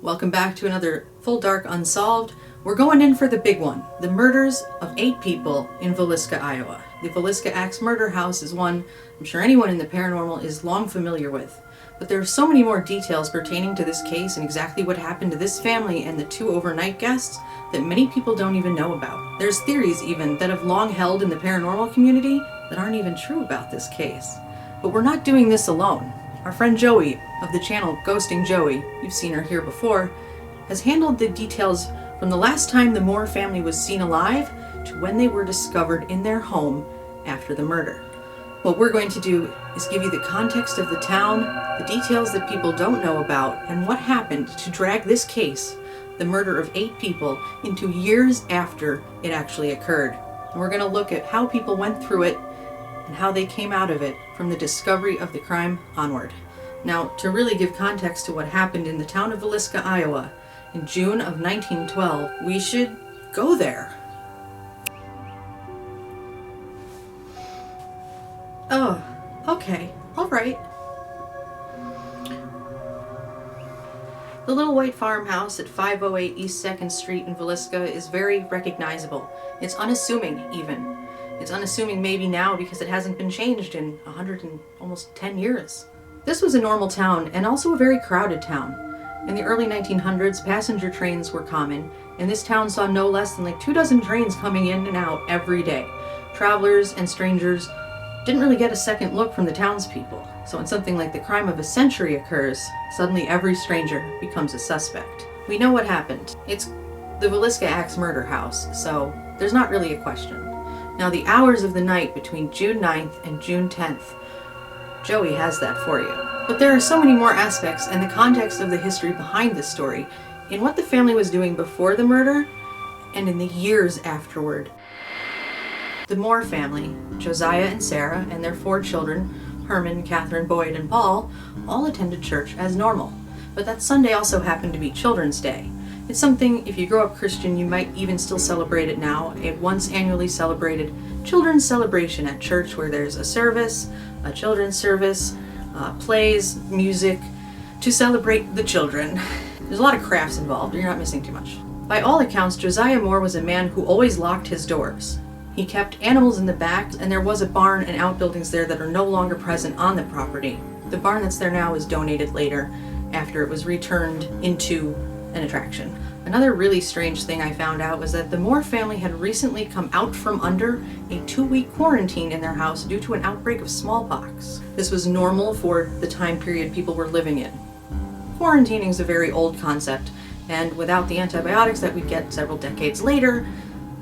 Welcome back to another full Dark Unsolved. We're going in for the big one, the murders of 8 people in Villisca, Iowa. The Villisca Axe murder house is one I'm sure anyone in the paranormal is long familiar with. But there are so many more details pertaining to this case and exactly what happened to this family and the 2 overnight guests that many people don't even know about. There's theories even that have long held in the paranormal community that aren't even true about this case. But we're not doing this alone. Our friend Joey of the channel Ghosting Joey, you've seen her here before, has handled the details from the last time the Moore family was seen alive to when they were discovered in their home after the murder. What we're going to do is give you the context of the town, the details that people don't know about, and what happened to drag this case, the murder of 8 people, into years after it actually occurred. And we're going to look at how people went through it and how they came out of it from the discovery of the crime onward. Now, to really give context to what happened in the town of Villisca, Iowa, in June of 1912, we should go there. Oh, okay, all right. The little white farmhouse at 508 East 2nd Street in Villisca is very recognizable. It's unassuming, even. It's unassuming maybe now because it hasn't been changed in 100 and almost 10 years. This was a normal town and also a very crowded town. In the early 1900s, passenger trains were common, and this town saw no less than 24 trains coming in and out every day. Travelers and strangers didn't really get a second look from the townspeople. So when something like the crime of a century occurs, suddenly every stranger becomes a suspect. We know what happened. It's the Villisca Axe murder house, so there's not really a question. Now, the hours of the night between June 9th and June 10th, Joey has that for you. But there are so many more aspects and the context of the history behind this story, in what the family was doing before the murder and in the years afterward. The Moore family, Josiah and Sarah, and their 4 children, Herman, Catherine, Boyd, and Paul, all attended church as normal. But that Sunday also happened to be Children's Day. It's something, if you grow up Christian, you might even still celebrate it now, a once annually celebrated children's celebration at church where there's a service, a children's service, plays, music, to celebrate the children. There's a lot of crafts involved, you're not missing too much. By all accounts, Josiah Moore was a man who always locked his doors. He kept animals in the back, and there was a barn and outbuildings there that are no longer present on the property. The barn that's there now was donated later, after it was returned into an attraction. Another really strange thing I found out was that the Moore family had recently come out from under a 2-week quarantine in their house due to an outbreak of smallpox. This was normal for the time period people were living in. Quarantining is a very old concept, and without the antibiotics that we'd get several decades later,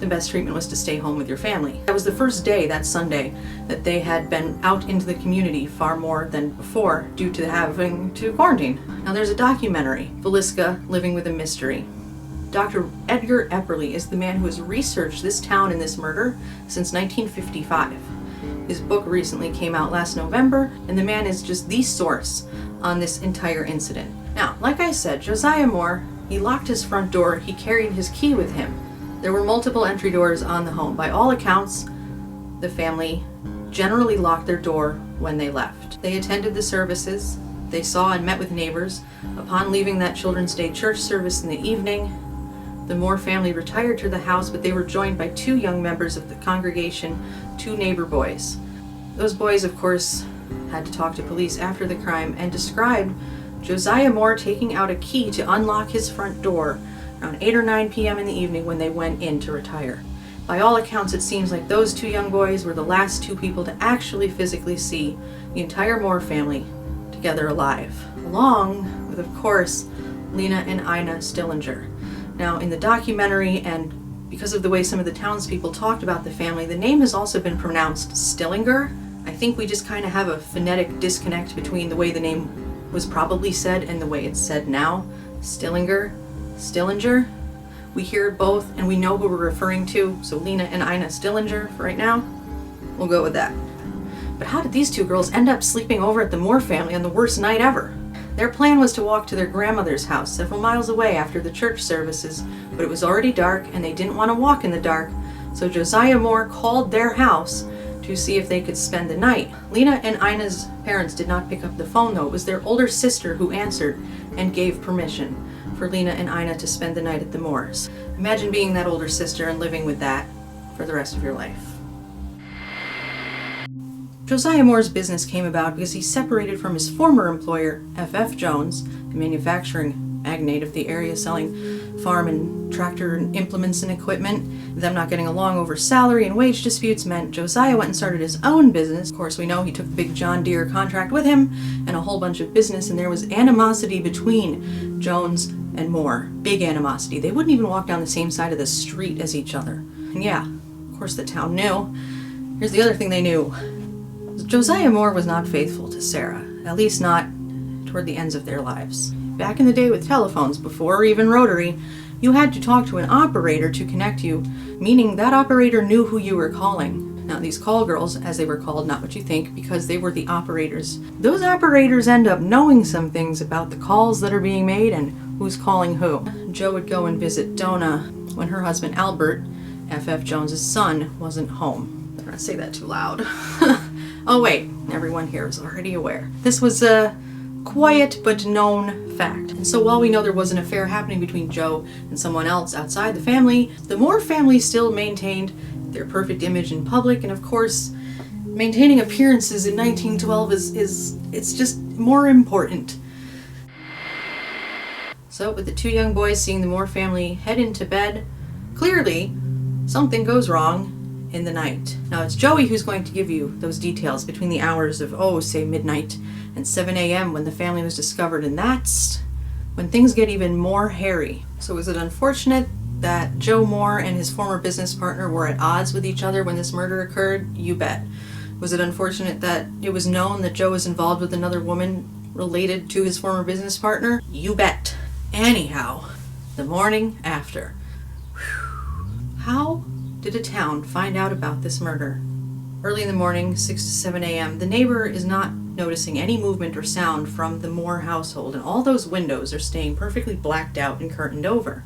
the best treatment was to stay home with your family. That was the first day, that Sunday, that they had been out into the community far more than before due to having to quarantine. Now there's a documentary, Villisca, Living with a Mystery. Dr. Edgar Epperly is the man who has researched this town and this murder since 1955. His book recently came out last November, and the man is just the source on this entire incident. Now, like I said, Josiah Moore, he locked his front door, he carried his key with him. There were multiple entry doors on the home. By all accounts, the family generally locked their door when they left. They attended the services, they saw and met with neighbors. Upon leaving that Children's Day church service in the evening, the Moore family retired to the house, but they were joined by 2 young members of the congregation, 2 neighbor boys. Those boys, of course, had to talk to police after the crime and described Josiah Moore taking out a key to unlock his front door around 8 or 9 p.m. in the evening when they went in to retire. By all accounts, it seems like those 2 young boys were the last 2 people to actually physically see the entire Moore family together alive, along with, of course, Lena and Ina Stillinger. Now, in the documentary, and because of the way some of the townspeople talked about the family, the name has also been pronounced Stillinger. I think we just kind of have a phonetic disconnect between the way the name was probably said and the way it's said now. Stillinger. Stillinger. We hear it both and we know who we're referring to, so Lena and Ina Stillinger for right now. We'll go with that. But how did these 2 girls end up sleeping over at the Moore family on the worst night ever? Their plan was to walk to their grandmother's house several miles away after the church services, but it was already dark and they didn't want to walk in the dark, so Josiah Moore called their house to see if they could spend the night. Lena and Ina's parents did not pick up the phone though. It was their older sister who answered and gave permission. for Lena and Ina to spend the night at the Moors. Imagine being that older sister and living with that for the rest of your life. Josiah Moore's business came about because he separated from his former employer, F.F. Jones, a manufacturing magnate of the area selling farm and tractor and implements and equipment. Them not getting along over salary and wage disputes meant Josiah went and started his own business. Of course, we know he took the big John Deere contract with him and a whole bunch of business, and there was animosity between Jones and Moore. Big animosity. They wouldn't even walk down the same side of the street as each other. And yeah, of course the town knew. Here's the other thing they knew. Josiah Moore was not faithful to Sarah, at least not toward the ends of their lives. Back in the day with telephones, before even rotary, you had to talk to an operator to connect you, meaning that operator knew who you were calling. Now these call girls, as they were called, not what you think, because they were the operators. Those operators end up knowing some things about the calls that are being made and who's calling who. Joe would go and visit Donna when her husband Albert, F.F. Jones's son, wasn't home. I'm not say that too loud. Oh wait, everyone here is already aware. This was a quiet but known fact. And so while we know there was an affair happening between Joe and someone else outside the family, the Moore family still maintained their perfect image in public, and of course, maintaining appearances in 1912 it's just more important. So with the two young boys seeing the Moore family head into bed, clearly something goes wrong in the night. Now it's Joey who's going to give you those details between the hours of, say midnight and 7 a.m. when the family was discovered, and that's when things get even more hairy. So is it unfortunate that Joe Moore and his former business partner were at odds with each other when this murder occurred? You bet. Was it unfortunate that it was known that Joe was involved with another woman related to his former business partner? You bet. Anyhow, the morning after. How did a town find out about this murder? Early in the morning, 6 to 7 a.m., the neighbor is not noticing any movement or sound from the Moore household, and all those windows are staying perfectly blacked out and curtained over.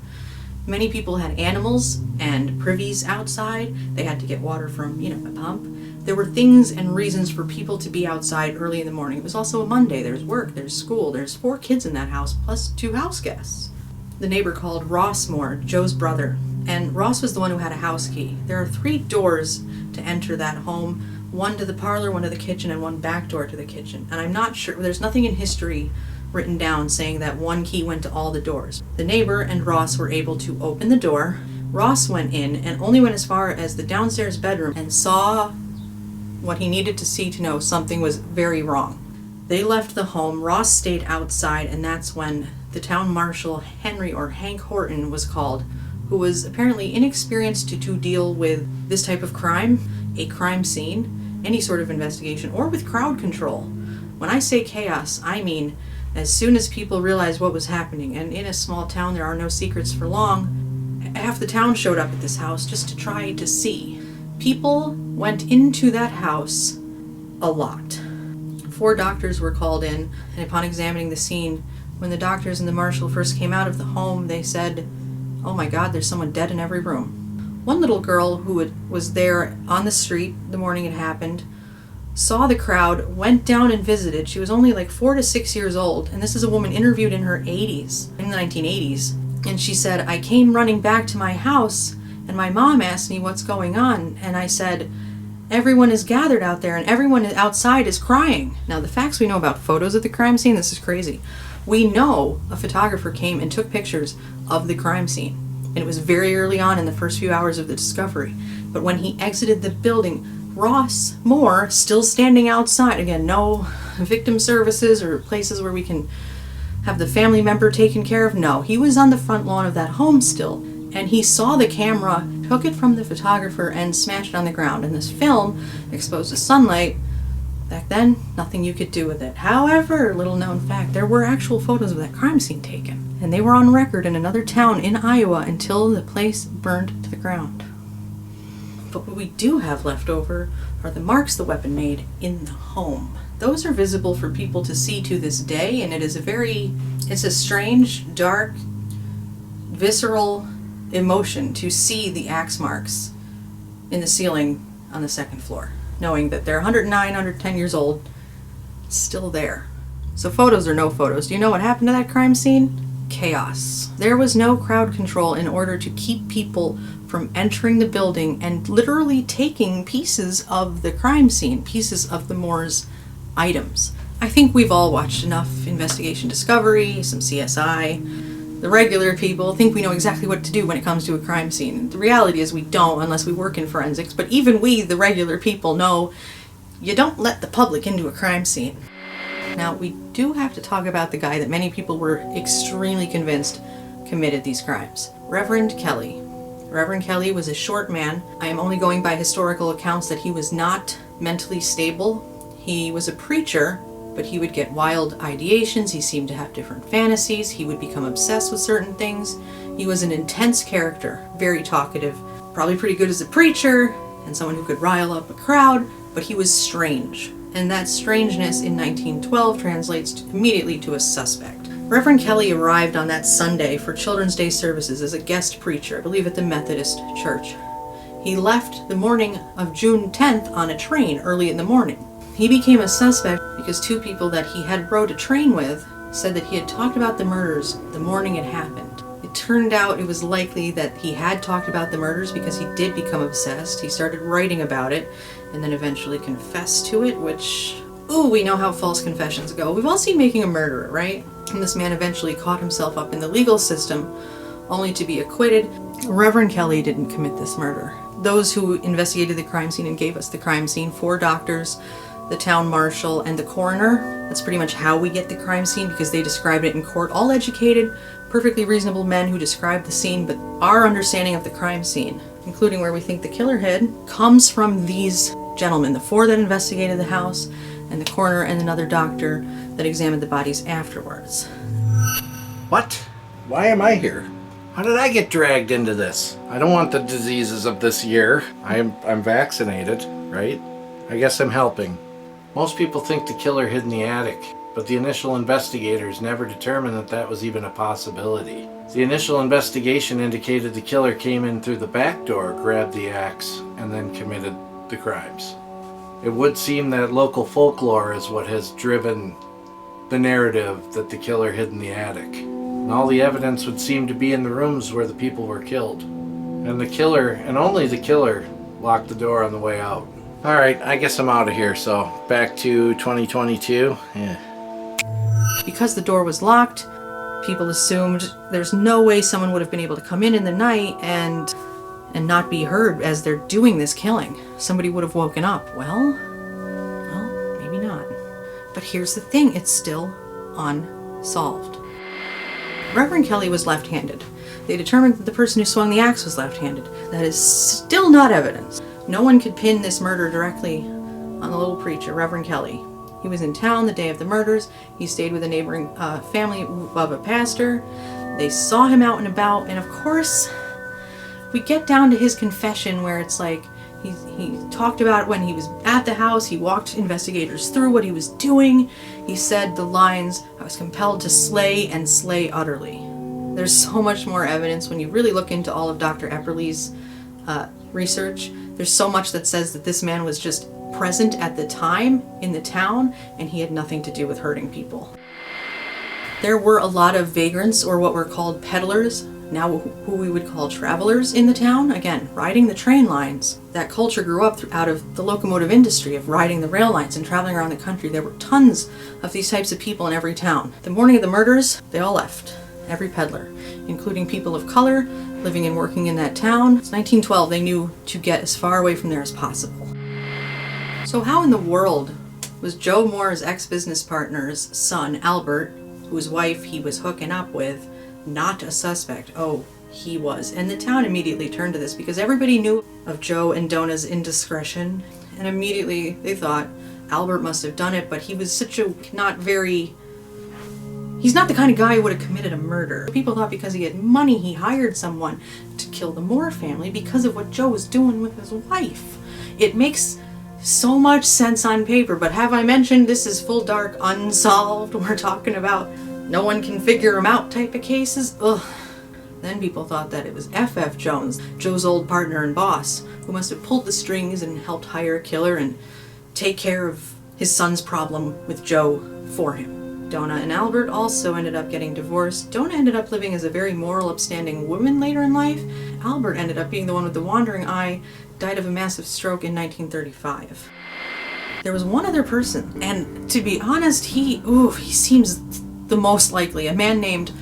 Many people had animals and privies outside. They had to get water from, a pump. There were things and reasons for people to be outside early in the morning. It was also a Monday. There's work, there's school, there's 4 kids in that house, plus 2 house guests. The neighbor called Ross Moore, Joe's brother, and Ross was the one who had a house key. There are 3 doors to enter that home, one to the parlor, one to the kitchen, and one back door to the kitchen. And I'm not sure, there's nothing in history written down saying that one key went to all the doors. The neighbor and Ross were able to open the door. Ross went in and only went as far as the downstairs bedroom and saw what he needed to see to know something was very wrong. They left the home. Ross stayed outside, and that's when the town marshal, Henry or Hank Horton, was called, who was apparently inexperienced to deal with this type of crime, a crime scene, any sort of investigation, or with crowd control. When I say chaos, I mean as soon as people realized what was happening, and in a small town there are no secrets for long, half the town showed up at this house just to try to see. People went into that house a lot. 4 doctors were called in, and upon examining the scene, when the doctors and the marshal first came out of the home, they said, "Oh my God, there's someone dead in every room." One little girl who was there on the street the morning it happened saw the crowd, went down and visited. She was only like 4 to 6 years old, and this is a woman interviewed in her 80s, in the 1980s. And she said, "I came running back to my house, and my mom asked me what's going on, and I said, everyone is gathered out there, and everyone outside is crying." Now, the facts we know about photos of the crime scene, this is crazy. We know a photographer came and took pictures of the crime scene, and it was very early on in the first few hours of the discovery. But when he exited the building, Ross Moore, still standing outside, again, no victim services or places where we can have the family member taken care of, no, he was on the front lawn of that home still, and he saw the camera, took it from the photographer, and smashed it on the ground. And this film, exposed to sunlight, back then, nothing you could do with it. However, little known fact, there were actual photos of that crime scene taken, and they were on record in another town in Iowa until the place burned to the ground. But what we do have left over are the marks the weapon made in the home. Those are visible for people to see to this day, and it's a strange, dark, visceral emotion to see the axe marks in the ceiling on the 2nd floor, knowing that they're 109, 110 years old, still there. So photos or no photos, do you know what happened to that crime scene? chaos. There was no crowd control in order to keep people from entering the building and literally taking pieces of the crime scene, pieces of the Moore's items. I think we've all watched enough Investigation Discovery, some CSI. The regular people think we know exactly what to do when it comes to a crime scene. The reality is we don't unless we work in forensics, but even we, the regular people, know you don't let the public into a crime scene. Now, we do have to talk about the guy that many people were extremely convinced committed these crimes. Reverend Kelly. Reverend Kelly was a short man. I am only going by historical accounts that he was not mentally stable. He was a preacher, but he would get wild ideations. He seemed to have different fantasies. He would become obsessed with certain things. He was an intense character, very talkative, probably pretty good as a preacher, and someone who could rile up a crowd, but he was strange. And that strangeness in 1912 translates immediately to a suspect. Reverend Kelly arrived on that Sunday for Children's Day services as a guest preacher, I believe at the Methodist Church. He left the morning of June 10th on a train early in the morning. He became a suspect because two people that he had rode a train with said that he had talked about the murders the morning it happened. It turned out it was likely that he had talked about the murders because he did become obsessed. He started writing about it and then eventually confessed to it, which, ooh, we know how false confessions go. We've all seen Making a Murderer, right? And this man eventually caught himself up in the legal system only to be acquitted. Reverend Kelly didn't commit this murder. Those who investigated the crime scene and gave us the crime scene, 4 doctors, the town marshal, and the coroner. That's pretty much how we get the crime scene because they described it in court. All educated, perfectly reasonable men who described the scene, but our understanding of the crime scene, including where we think the killer hid, comes from these gentlemen, the 4 that investigated the house, and the coroner and another doctor that examined the bodies afterwards. What? Why am I here? How did I get dragged into this? I don't want the diseases of this year. I'm vaccinated, right? I guess I'm helping. Most people think the killer hid in the attic, but the initial investigators never determined that that was even a possibility. The initial investigation indicated the killer came in through the back door, grabbed the axe, and then committed the crimes. It would seem that local folklore is what has driven the narrative that the killer hid in the attic. And all the evidence would seem to be in the rooms where the people were killed. And the killer, and only the killer, locked the door on the way out. Alright, I guess I'm out of here, so back to 2022. Because the door was locked, people assumed there's no way someone would have been able to come in the night and not be heard as they're doing this killing. Somebody would have woken up. Well, maybe not. But here's the thing, it's still unsolved. Reverend Kelly was left-handed. They determined that the person who swung the axe was left-handed. That is still not evidence. No one could pin this murder directly on the little preacher, Reverend Kelly. He was in town the day of the murders. He stayed with a neighboring family of a pastor. They saw him out and about, and of course, we get down to his confession where it's like, he talked about when he was at the house, he walked investigators through what he was doing. He said the lines, "I was compelled to slay and slay utterly." There's so much more evidence when you really look into all of Dr. Epperly's research. There's so much that says that this man was just present at the time in the town and he had nothing to do with hurting people. There were a lot of vagrants, or what were called peddlers, now who we would call travelers in the town, again, riding the train lines. That culture grew up out of the locomotive industry of riding the rail lines and traveling around the country. There were tons of these types of people in every town. The morning of the murders, they all left. Every peddler, including people of color living and working in that town. It's 1912, they knew to get as far away from there as possible. So how in the world was Joe Moore's ex-business partner's son, Albert, whose wife he was hooking up with, not a suspect? Oh, he was. And the town immediately turned to this because everybody knew of Joe and Donna's indiscretion. And immediately they thought Albert must have done it, but he was such a he's not the kind of guy who would have committed a murder. People thought because he had money, he hired someone to kill the Moore family because of what Joe was doing with his wife. It makes so much sense on paper, but have I mentioned this is full Dark Unsolved? We're talking about no one can figure him out type of cases. Ugh. Then people thought that it was F.F. Jones, Joe's old partner and boss, who must have pulled the strings and helped hire a killer and take care of his son's problem with Joe for him. Donna and Albert also ended up getting divorced. Donna ended up living as a very moral, upstanding woman later in life. Albert ended up being the one with the wandering eye, died of a massive stroke in 1935. There was one other person, and to be honest, he seems the most likely. A man named,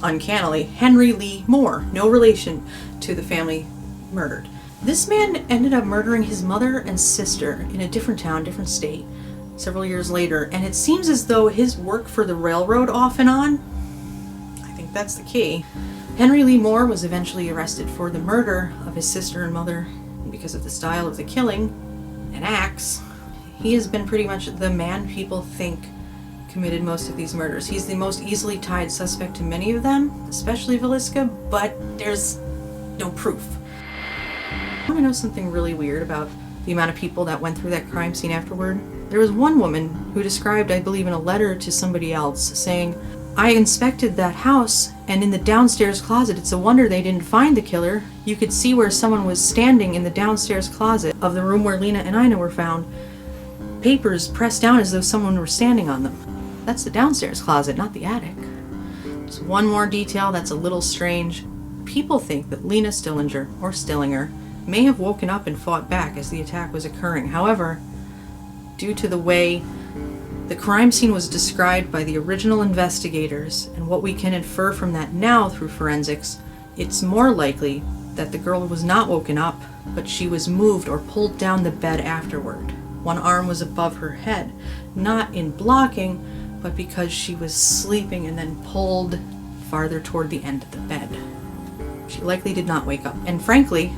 uncannily, Henry Lee Moore, no relation to the family murdered. This man ended up murdering his mother and sister in a different town, different state, several years later, and it seems as though his work for the railroad off and on, I think that's the key. Henry Lee Moore was eventually arrested for the murder of his sister and mother, and because of the style of the killing, an axe, he has been pretty much the man people think committed most of these murders. He's the most easily tied suspect to many of them, especially Villisca, but there's no proof. I want to know something really weird about the amount of people that went through that crime scene afterward. There was one woman who described, I believe in a letter to somebody else, saying, "I inspected that house, and in the downstairs closet, it's a wonder they didn't find the killer. You could see where someone was standing in the downstairs closet of the room where Lena and Ina were found. Papers pressed down as though someone were standing on them." That's the downstairs closet, not the attic. Just one more detail that's a little strange. People think that Lena Stillinger, or Stillinger, may have woken up and fought back as the attack was occurring. However, due to the way the crime scene was described by the original investigators and what we can infer from that now through forensics, it's more likely that the girl was not woken up, but she was moved or pulled down the bed afterward. One arm was above her head, not in blocking, but because she was sleeping and then pulled farther toward the end of the bed. She likely did not wake up, and frankly,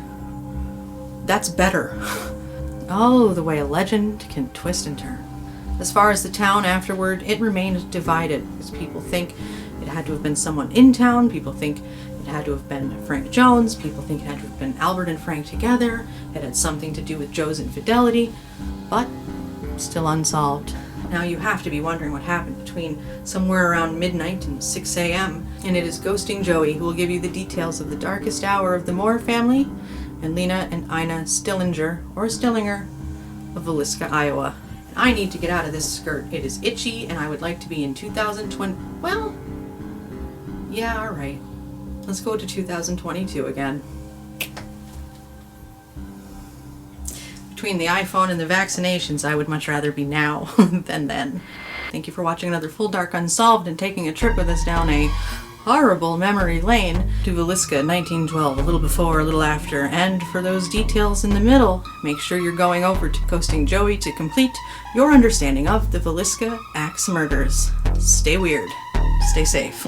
that's better. Oh, the way a legend can twist and turn. As far as the town afterward, it remained divided, because people think it had to have been someone in town, people think it had to have been Frank Jones, people think it had to have been Albert and Frank together, it had something to do with Joe's infidelity, but still unsolved. Now you have to be wondering what happened between somewhere around midnight and 6 a.m. And it is Ghosting Joey who will give you the details of the darkest hour of the Moore family and Lena and Ina Stillinger, or Stillinger, of Villisca, Iowa. And I need to get out of this skirt. It is itchy and I would like to be in 2020. Well, yeah, alright. Let's go to 2022 again. Between the iPhone and the vaccinations, I would much rather be now than then. Thank you for watching another full Dark Unsolved and taking a trip with us down a horrible memory lane to Villisca 1912, a little before, a little after. And for those details in the middle, make sure you're going over to Ghosting Joey to complete your understanding of the Villisca axe murders. Stay weird. Stay safe.